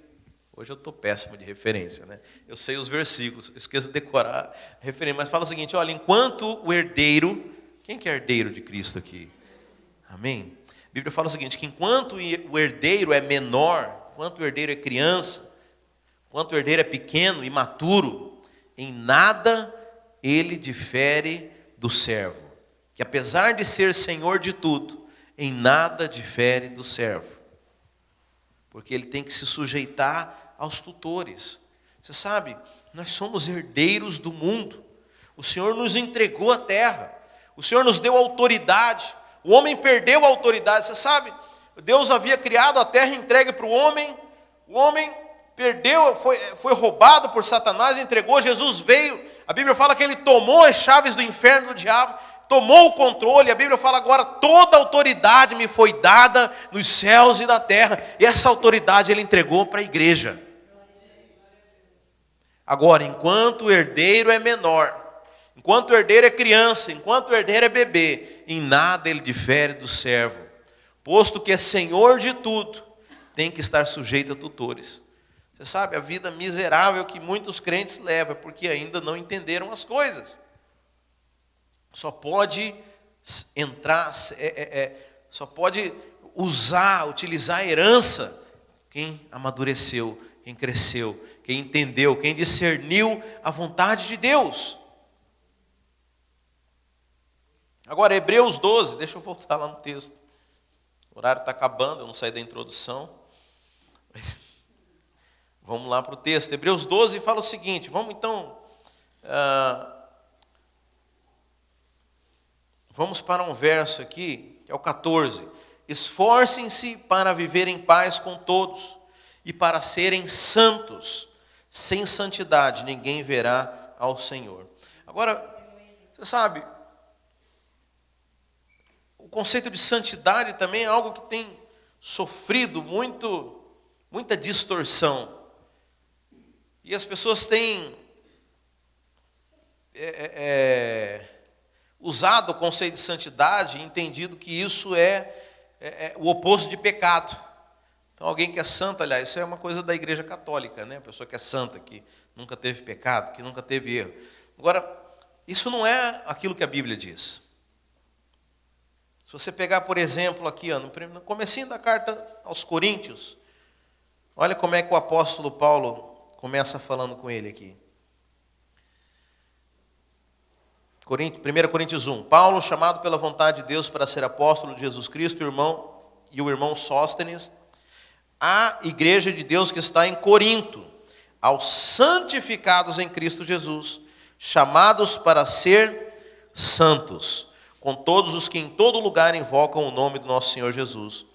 Hoje eu estou péssimo de referência, né? Eu sei os versículos, eu esqueço de decorar a referência. Mas fala o seguinte, olha, enquanto o herdeiro... Quem que é herdeiro de Cristo aqui? Amém? A Bíblia fala o seguinte, que enquanto o herdeiro é menor, enquanto o herdeiro é criança, enquanto o herdeiro é pequeno, imaturo, em nada ele difere do servo. Que apesar de ser senhor de tudo, em nada difere do servo. Porque ele tem que se sujeitar aos tutores. Você sabe, nós somos herdeiros do mundo. O Senhor nos entregou a terra. O Senhor nos deu autoridade. O homem perdeu a autoridade. Você sabe, Deus havia criado a terra entregue para o homem. O homem perdeu, foi roubado por Satanás, entregou. Jesus veio. A Bíblia fala que ele tomou as chaves do inferno do diabo. Tomou o controle. A Bíblia fala agora, toda autoridade me foi dada nos céus e na terra. E essa autoridade ele entregou para a igreja. Agora, enquanto o herdeiro é menor, enquanto o herdeiro é criança, enquanto o herdeiro é bebê, em nada ele difere do servo. Posto que é senhor de tudo, tem que estar sujeito a tutores. Você sabe, a vida miserável que muitos crentes levam é porque ainda não entenderam as coisas. Só pode entrar, só pode utilizar a herança quem amadureceu, quem cresceu, quem entendeu, quem discerniu a vontade de Deus. Agora, Hebreus 12, deixa eu voltar lá no texto. O horário está acabando, eu não saí da introdução. Vamos lá para o texto. Hebreus 12 fala o seguinte, vamos então... Vamos para um verso aqui, que é o 14. Esforcem-se para viver em paz com todos e para serem santos. Sem santidade ninguém verá ao Senhor. Agora, você sabe, o conceito de santidade também é algo que tem sofrido muita distorção. E as pessoas têm usado o conceito de santidade e entendido que isso é o oposto de pecado. Então, alguém que é santo, aliás, isso é uma coisa da igreja católica, né? A pessoa que é santa, que nunca teve pecado, que nunca teve erro. Agora, isso não é aquilo que a Bíblia diz. Se você pegar, por exemplo, aqui, no comecinho da carta aos Coríntios, olha como é que o apóstolo Paulo começa falando com ele aqui. 1 Coríntios 1. Paulo, chamado pela vontade de Deus para ser apóstolo de Jesus Cristo, o irmão Sóstenes, à igreja de Deus que está em Corinto, aos santificados em Cristo Jesus, chamados para ser santos, com todos os que em todo lugar invocam o nome do nosso Senhor Jesus,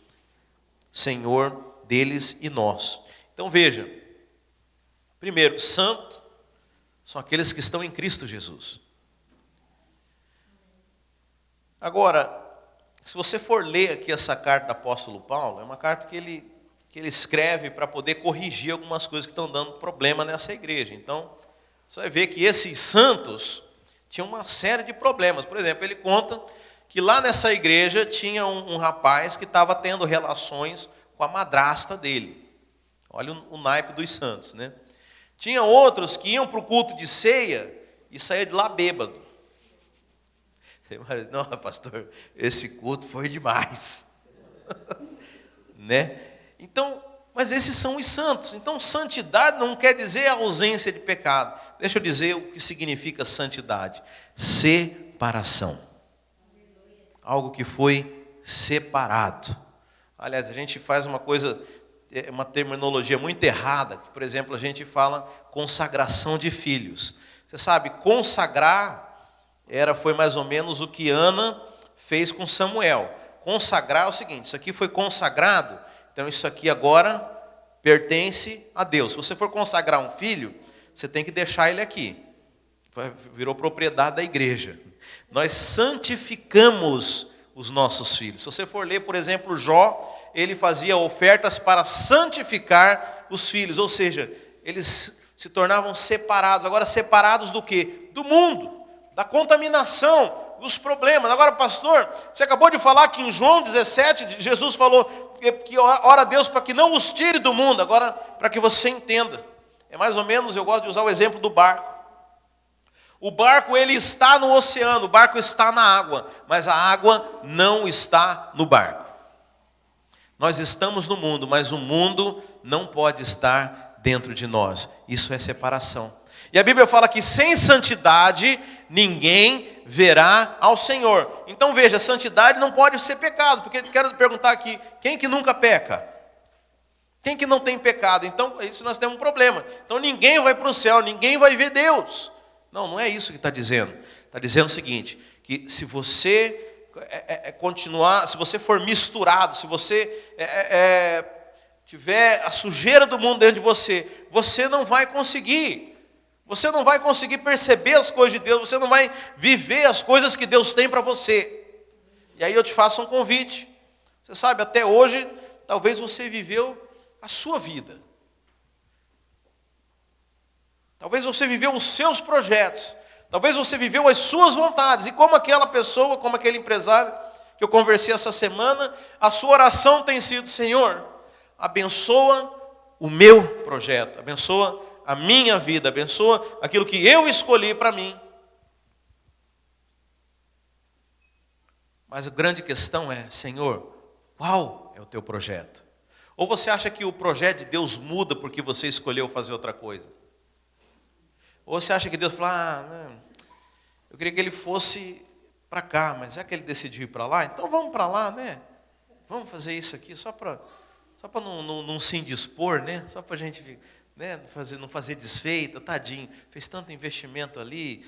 Senhor deles e nós. Então veja, primeiro, santo são aqueles que estão em Cristo Jesus. Agora, se você for ler aqui essa carta do apóstolo Paulo, é uma carta que ele escreve para poder corrigir algumas coisas que estão dando problema nessa igreja. Então, você vai ver que esses santos tinham uma série de problemas. Por exemplo, ele conta que lá nessa igreja tinha um rapaz que estava tendo relações com a madrasta dele. Olha o naipe dos santos, né? Tinha outros que iam para o culto de ceia e saíam de lá bêbado. Você imagina, não, pastor, esse culto foi demais. Né? Então, mas esses são os santos. Então, santidade não quer dizer ausência de pecado. Deixa eu dizer o que significa santidade. Separação. Algo que foi separado. Aliás, a gente faz uma coisa, uma terminologia muito errada, que, por exemplo, a gente fala consagração de filhos. Você sabe, consagrar foi mais ou menos o que Ana fez com Samuel. Consagrar é o seguinte, isso aqui foi consagrado, então isso aqui agora pertence a Deus. Se você for consagrar um filho, você tem que deixar ele aqui. Virou propriedade da igreja. Nós santificamos os nossos filhos. Se você for ler, por exemplo, Jó, ele fazia ofertas para santificar os filhos, ou seja, eles se tornavam separados. Agora, separados do quê? Do mundo, da contaminação, dos problemas. Agora, pastor, você acabou de falar que em João 17, Jesus falou que ora a Deus para que não os tire do mundo. Agora, para que você entenda, é mais ou menos, eu gosto de usar o exemplo do barco. O barco, ele está no oceano, o barco está na água, mas a água não está no barco. Nós estamos no mundo, mas o mundo não pode estar dentro de nós. Isso é separação. E a Bíblia fala que sem santidade ninguém verá ao Senhor. Então veja, santidade não pode ser pecado, porque quero perguntar aqui, quem que nunca peca? Quem que não tem pecado? Então, isso nós temos um problema. Então ninguém vai para o céu, ninguém vai ver Deus. Não, não é isso que está dizendo. Está dizendo o seguinte, que se você continuar, se você for misturado, se você tiver a sujeira do mundo dentro de você, você não vai conseguir. Você não vai conseguir perceber as coisas de Deus, você não vai viver as coisas que Deus tem para você. E aí eu te faço um convite. Você sabe, até hoje, talvez você viveu a sua vida. Talvez você viveu os seus projetos. Talvez você viveu as suas vontades. E como aquela pessoa, como aquele empresário que eu conversei essa semana, a sua oração tem sido: Senhor, abençoa o meu projeto, abençoa a minha vida, abençoa aquilo que eu escolhi para mim. Mas a grande questão é: Senhor, qual é o teu projeto? Ou você acha que o projeto de Deus muda porque você escolheu fazer outra coisa? Ou você acha que Deus fala: eu queria que ele fosse para cá, mas já que ele decidiu ir para lá, então vamos para lá, né? Vamos fazer isso aqui só para não se indispor, né? Só para a gente, né, não fazer desfeita, tadinho, fez tanto investimento ali,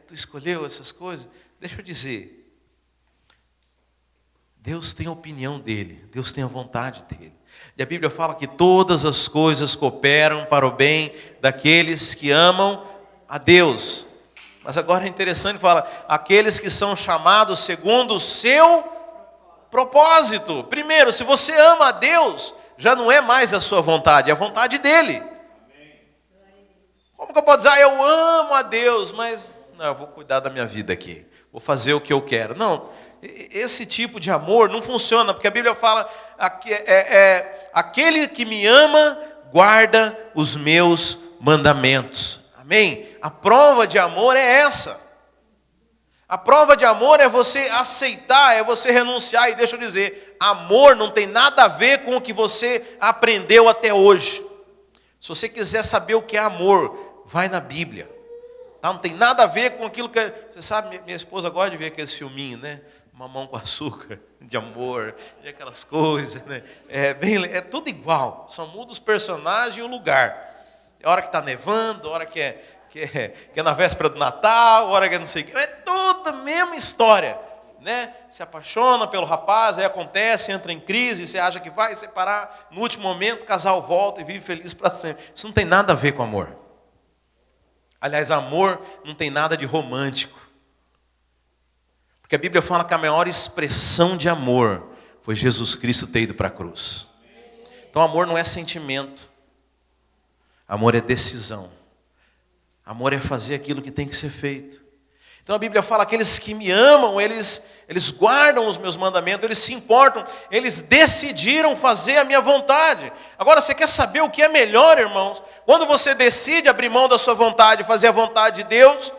tu escolheu essas coisas. Deixa eu dizer, Deus tem a opinião dele, Deus tem a vontade dele. E a Bíblia fala que todas as coisas cooperam para o bem daqueles que amam a Deus. Mas agora é interessante, fala, aqueles que são chamados segundo o seu propósito. Primeiro, se você ama a Deus, já não é mais a sua vontade, é a vontade dele. Como que eu posso dizer, eu amo a Deus, mas não, eu vou cuidar da minha vida aqui, vou fazer o que eu quero. Não, esse tipo de amor não funciona, porque a Bíblia fala, aquele que me ama, guarda os meus mandamentos. Amém? A prova de amor é essa. A prova de amor é você aceitar, é você renunciar. E deixa eu dizer, amor não tem nada a ver com o que você aprendeu até hoje. Se você quiser saber o que é amor, vai na Bíblia. Tá? Não tem nada a ver com aquilo que... Você sabe, minha esposa gosta de ver aqueles filminhos, né? Mamão com açúcar, de amor, e aquelas coisas, né? É tudo igual, só muda os personagens e o lugar. É hora que está nevando, hora que é na véspera do Natal, hora que é não sei o que. É tudo a mesma história, né? Se apaixona pelo rapaz, aí acontece, entra em crise, você acha que vai separar, no último momento o casal volta e vive feliz para sempre. Isso não tem nada a ver com amor. Aliás, amor não tem nada de romântico. Porque a Bíblia fala que a maior expressão de amor foi Jesus Cristo ter ido para a cruz. Então amor não é sentimento. Amor é decisão. Amor é fazer aquilo que tem que ser feito. Então a Bíblia fala, aqueles que me amam, eles guardam os meus mandamentos, eles se importam, eles decidiram fazer a minha vontade. Agora, você quer saber o que é melhor, irmãos? Quando você decide abrir mão da sua vontade e fazer a vontade de Deus,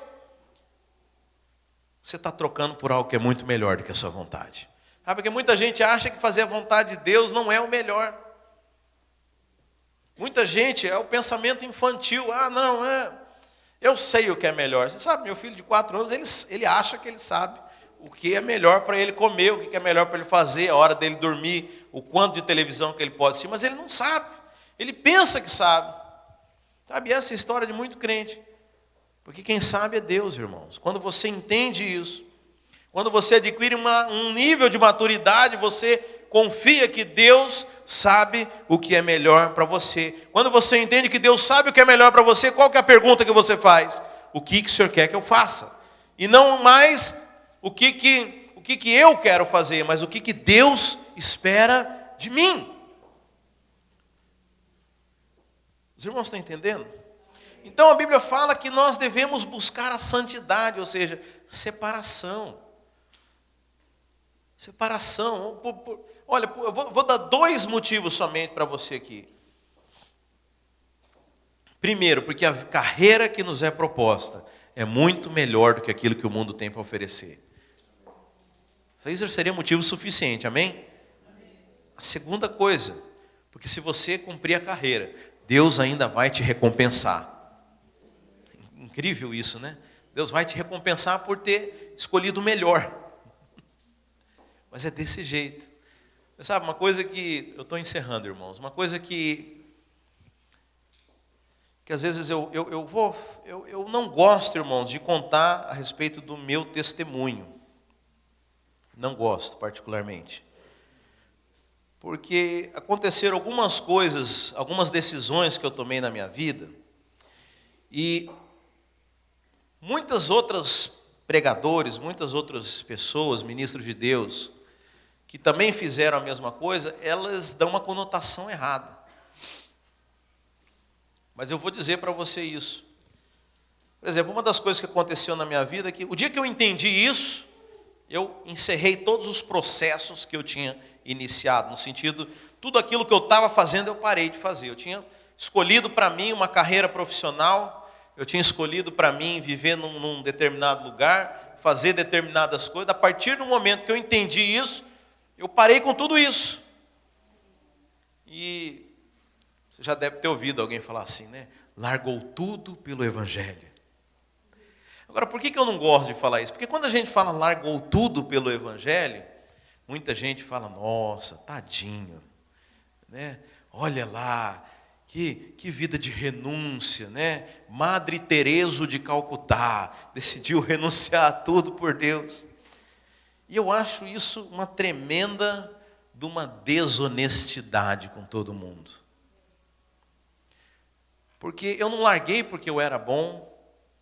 você está trocando por algo que é muito melhor do que a sua vontade. Porque muita gente acha que fazer a vontade de Deus não é o melhor. Muita gente, é o pensamento infantil. Eu sei o que é melhor. Você sabe, meu filho de 4 anos, ele acha que ele sabe o que é melhor para ele comer, o que é melhor para ele fazer, a hora dele dormir, o quanto de televisão que ele pode assistir, mas ele não sabe. Ele pensa que sabe. Sabe, essa é a história de muito crente. Porque quem sabe é Deus, irmãos. Quando você entende isso, quando você adquire um nível de maturidade, você confia que Deus sabe o que é melhor para você. Quando você entende que Deus sabe o que é melhor para você, qual que é a pergunta que você faz? O que o Senhor quer que eu faça? E não mais o que eu quero fazer, mas o que Deus espera de mim. Os irmãos estão entendendo? Então a Bíblia fala que nós devemos buscar a santidade, ou seja, separação. Separação. Olha, eu vou dar 2 motivos somente para você aqui. Primeiro, porque a carreira que nos é proposta é muito melhor do que aquilo que o mundo tem para oferecer. Isso seria motivo suficiente, amém? A segunda coisa, porque se você cumprir a carreira, Deus ainda vai te recompensar. Incrível isso, né? Deus vai te recompensar por ter escolhido o melhor. Mas é desse jeito. Você sabe, uma coisa que... Eu estou encerrando, irmãos. Uma coisa que às vezes eu não gosto, irmãos, de contar a respeito do meu testemunho. Não gosto, particularmente. Porque aconteceram algumas coisas, algumas decisões que eu tomei na minha vida, e muitas outras pregadores, muitas outras pessoas, ministros de Deus, que também fizeram a mesma coisa, elas dão uma conotação errada. Mas eu vou dizer para você isso. Por exemplo, uma das coisas que aconteceu na minha vida é que o dia que eu entendi isso, eu encerrei todos os processos que eu tinha iniciado, no sentido, tudo aquilo que eu estava fazendo eu parei de fazer. Eu tinha escolhido para mim uma carreira profissional, eu tinha escolhido para mim viver num determinado lugar, fazer determinadas coisas. A partir do momento que eu entendi isso, eu parei com tudo isso. E você já deve ter ouvido alguém falar assim, né? Largou tudo pelo Evangelho. Agora, por que eu não gosto de falar isso? Porque quando a gente fala largou tudo pelo Evangelho, muita gente fala, nossa, tadinho, né? Olha lá, que vida de renúncia, né? Madre Teresa de Calcutá decidiu renunciar a tudo por Deus. E eu acho isso uma tremenda de uma desonestidade com todo mundo. Porque eu não larguei porque eu era bom,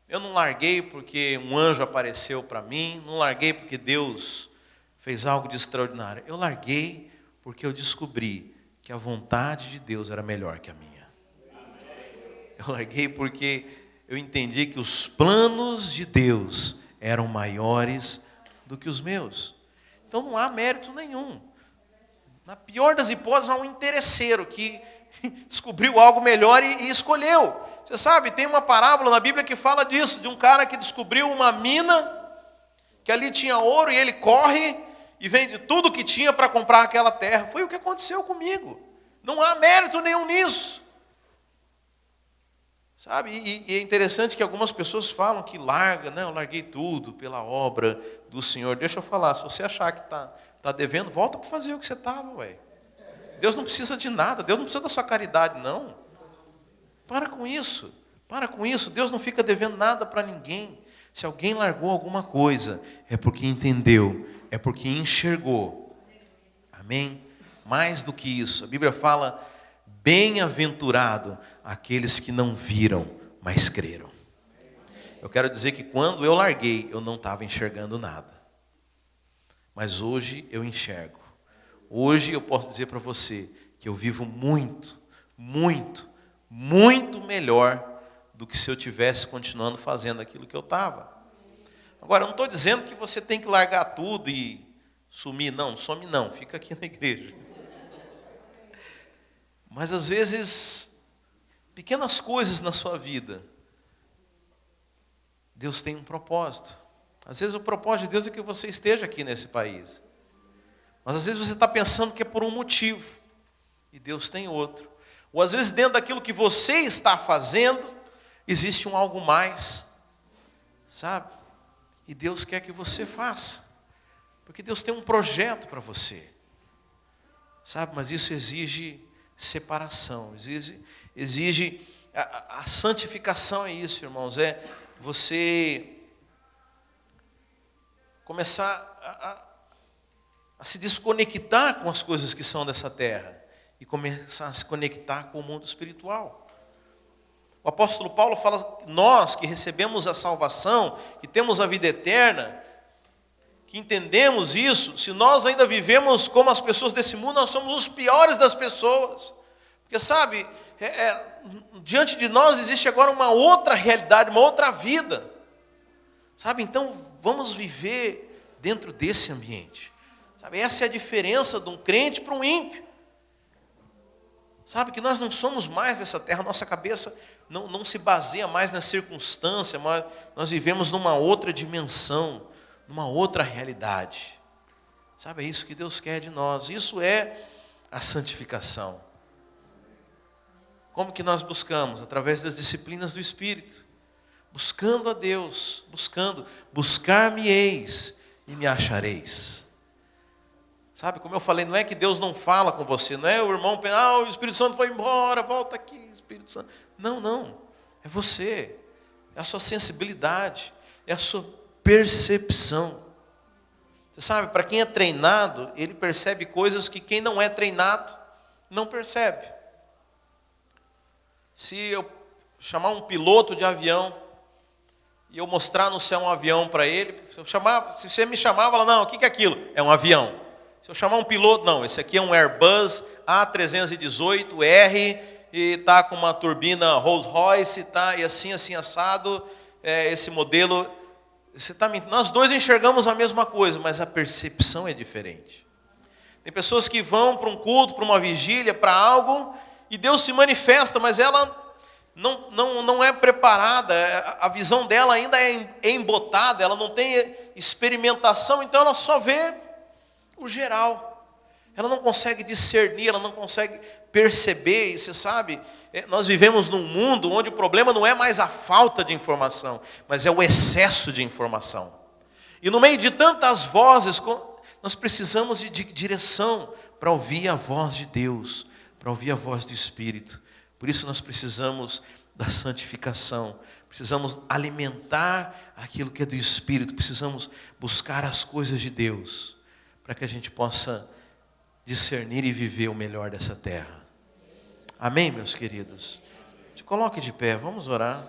eu não larguei porque um anjo apareceu para mim, não larguei porque Deus fez algo de extraordinário. Eu larguei porque eu descobri que a vontade de Deus era melhor que a minha. Eu larguei porque eu entendi que os planos de Deus eram maiores do que os meus. Então não há mérito nenhum. Na pior das hipóteses, há um interesseiro que descobriu algo melhor e escolheu. Você sabe, tem uma parábola na Bíblia que fala disso, de um cara que descobriu uma mina, que ali tinha ouro, e ele corre e vende tudo que tinha para comprar aquela terra. Foi o que aconteceu comigo. Não há mérito nenhum nisso. Sabe, e é interessante que algumas pessoas falam que larga, né? Eu larguei tudo pela obra do Senhor. Deixa eu falar, se você achar que está devendo, volta para fazer o que você estava, ué. Deus não precisa de nada, Deus não precisa da sua caridade, não. Para com isso, Deus não fica devendo nada para ninguém. Se alguém largou alguma coisa, é porque entendeu, é porque enxergou. Amém? Mais do que isso, a Bíblia fala, bem-aventurado aqueles que não viram, mas creram. Eu quero dizer que quando eu larguei, eu não estava enxergando nada. Mas hoje eu enxergo. Hoje eu posso dizer para você que eu vivo muito, muito, muito melhor do que se eu tivesse continuando fazendo aquilo que eu estava. Agora, eu não estou dizendo que você tem que largar tudo e sumir, não, some não, fica aqui na igreja. Mas às vezes, pequenas coisas na sua vida, Deus tem um propósito. Às vezes o propósito de Deus é que você esteja aqui nesse país. Mas às vezes você está pensando que é por um motivo, e Deus tem outro. Ou às vezes dentro daquilo que você está fazendo, existe algo mais, sabe? E Deus quer que você faça. Porque Deus tem um projeto para você. Sabe, mas isso exige separação, exige a santificação, é isso, irmãos, é você começar a se desconectar com as coisas que são dessa terra e começar a se conectar com o mundo espiritual. O apóstolo Paulo fala que nós que recebemos a salvação, que temos a vida eterna, que entendemos isso, se nós ainda vivemos como as pessoas desse mundo, nós somos os piores das pessoas. Porque sabe, diante de nós existe agora uma outra realidade, uma outra vida. Sabe, então vamos viver dentro desse ambiente. Sabe, essa é a diferença de um crente para um ímpio. Sabe que nós não somos mais dessa terra, nossa cabeça não se baseia mais na circunstância, mas nós vivemos numa outra dimensão, numa outra realidade. Sabe, é isso que Deus quer de nós. Isso é a santificação. Como que nós buscamos? Através das disciplinas do Espírito. Buscando a Deus, buscar-me-eis e me achareis. Sabe, como eu falei, não é que Deus não fala com você, não é o irmão pensa, o Espírito Santo foi embora, volta aqui, Espírito Santo. Não, é você, é a sua sensibilidade, é a sua percepção. Você sabe, para quem é treinado, ele percebe coisas que quem não é treinado não percebe. Se eu chamar um piloto de avião e eu mostrar no céu um avião para ele, se você me chamar, fala, não, o que é aquilo? É um avião. Se eu chamar um piloto, não, esse aqui é um Airbus A318R e está com uma turbina Rolls Royce, tá, e assim assado, esse modelo. Você tá mentindo. Nós dois enxergamos a mesma coisa, mas a percepção é diferente. Tem pessoas que vão para um culto, para uma vigília, para algo, e Deus se manifesta, mas ela não é preparada, a visão dela ainda é embotada, ela não tem experimentação, então ela só vê o geral. Ela não consegue discernir, ela não consegue perceber, e você sabe, nós vivemos num mundo onde o problema não é mais a falta de informação, mas é o excesso de informação. E no meio de tantas vozes, nós precisamos de direção para ouvir a voz de Deus, para ouvir a voz do Espírito. Por isso nós precisamos da santificação, precisamos alimentar aquilo que é do Espírito, precisamos buscar as coisas de Deus, para que a gente possa discernir e viver o melhor dessa terra. Amém, meus queridos? Se coloque de pé, vamos orar.